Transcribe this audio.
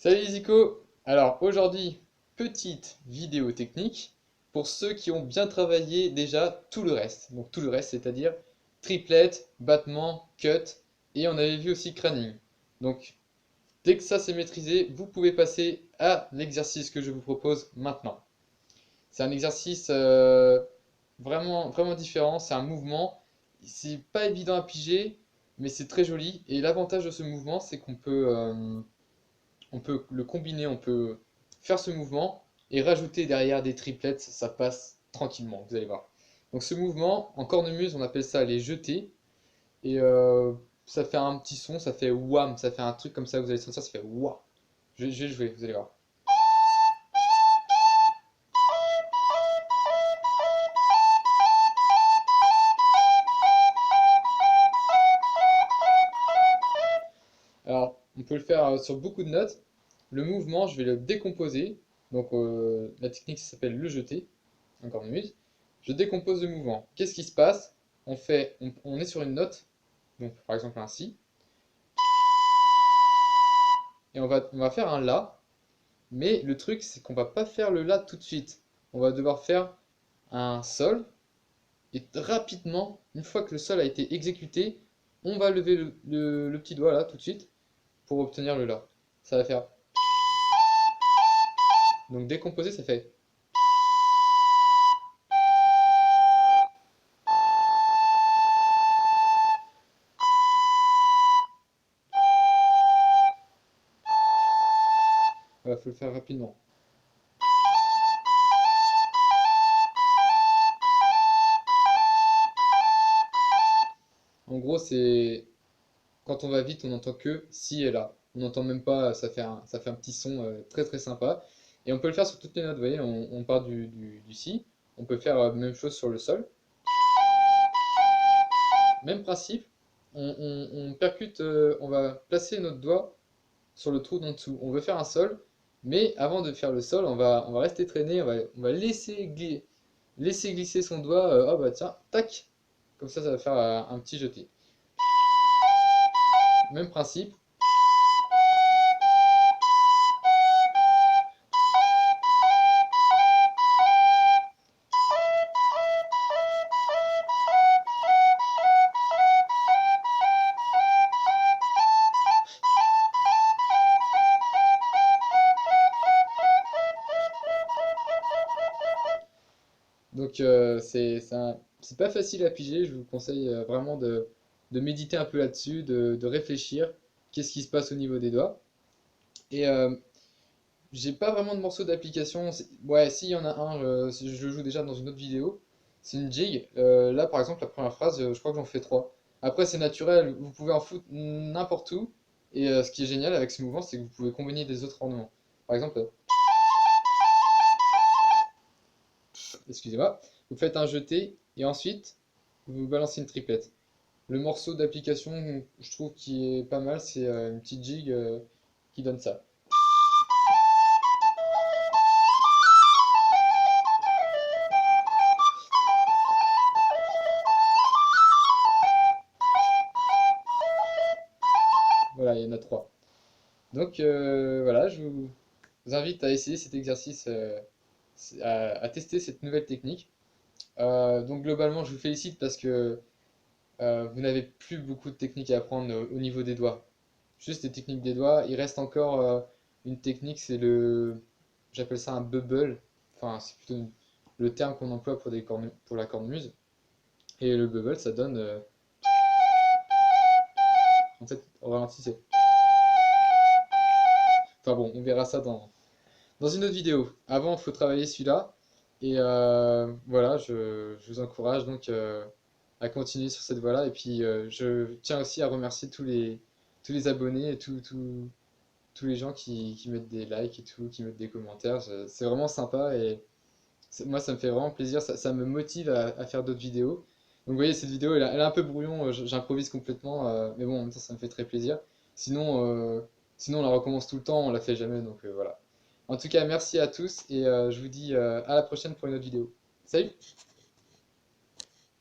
Salut Zico! Alors aujourd'hui, petite vidéo technique pour ceux qui ont bien travaillé déjà tout le reste. Donc tout le reste, c'est-à-dire triplet, battement, cut et on avait vu aussi craning. Donc dès que ça c'est maîtrisé, vous pouvez passer à l'exercice que je vous propose maintenant. C'est un exercice vraiment différent, c'est un mouvement. C'est pas évident à piger, mais c'est très joli. Et l'avantage de ce mouvement, c'est qu'on peut le combiner, on peut faire ce mouvement et rajouter derrière des triplets, ça passe tranquillement, vous allez voir. Donc ce mouvement, en cornemuse, on appelle ça les jetés, et ça fait un petit son, ça fait wham, ça fait un truc comme ça, vous allez sentir, ça fait wah. Je vais le jouer, vous allez voir. Alors, on peut le faire sur beaucoup de notes. Le mouvement, je vais le décomposer. Donc, la technique, ça s'appelle le jeté, en cornemuse. Je décompose le mouvement. Qu'est-ce qui se passe? On est sur une note, donc par exemple un si, et on va faire un la, mais le truc c'est qu'on va pas faire le la tout de suite. On va devoir faire un sol, et rapidement, une fois que le sol a été exécuté, on va lever le petit doigt là tout de suite pour obtenir le la. Ça va faire. Donc décomposer, ça fait. Il faut le faire rapidement. En gros, c'est quand on va vite, on entend que si et là. On n'entend même pas, ça fait un petit son très sympa. Et on peut le faire sur toutes les notes, vous voyez, on part du si. On peut faire la même chose sur le sol. Même principe, on percute, on va placer notre doigt sur le trou d'en dessous. On veut faire un sol, mais avant de faire le sol, on va rester traîner, on va laisser glisser son doigt. Oh bah tiens, tac, comme ça va faire un petit jeté. Même principe. Donc c'est pas facile à piger, je vous conseille vraiment de méditer un peu là-dessus, de réfléchir, qu'est-ce qui se passe au niveau des doigts. Et j'ai pas vraiment de morceau d'application, ouais si il y en a un, je le joue déjà dans une autre vidéo, c'est une jig. Là par exemple la première phrase, je crois que j'en fais trois. Après c'est naturel, vous pouvez en foutre n'importe où, et ce qui est génial avec ce mouvement c'est que vous pouvez combiner des autres ornements. Par exemple, excusez-moi, vous faites un jeté et ensuite vous balancez une triplette. Le morceau d'application, je trouve qui est pas mal, c'est une petite jig qui donne ça. Voilà, il y en a trois. Donc voilà, je vous invite à essayer cet exercice, à tester cette nouvelle technique. Donc globalement, je vous félicite parce que vous n'avez plus beaucoup de techniques à apprendre au niveau des doigts. Juste les techniques des doigts. Il reste encore une technique, j'appelle ça un bubble. Enfin, c'est plutôt le terme qu'on emploie pour la cornemuse. Et le bubble, ça donne. En fait, au ralenti, c'est. Enfin bon, on verra ça dans une autre vidéo. Avant, il faut travailler celui-là. Et voilà, je vous encourage donc à continuer sur cette voie-là. Et puis, je tiens aussi à remercier tous les abonnés et tous les gens qui mettent des likes et tout, qui mettent des commentaires. C'est vraiment sympa et moi, ça me fait vraiment plaisir. Ça me motive à faire d'autres vidéos. Donc, vous voyez, cette vidéo, elle est un peu brouillon. J'improvise complètement. Mais bon, en même temps, ça me fait très plaisir. Sinon, sinon on la recommence tout le temps. On la fait jamais. Donc, voilà. En tout cas, merci à tous et je vous dis à la prochaine pour une autre vidéo. Salut!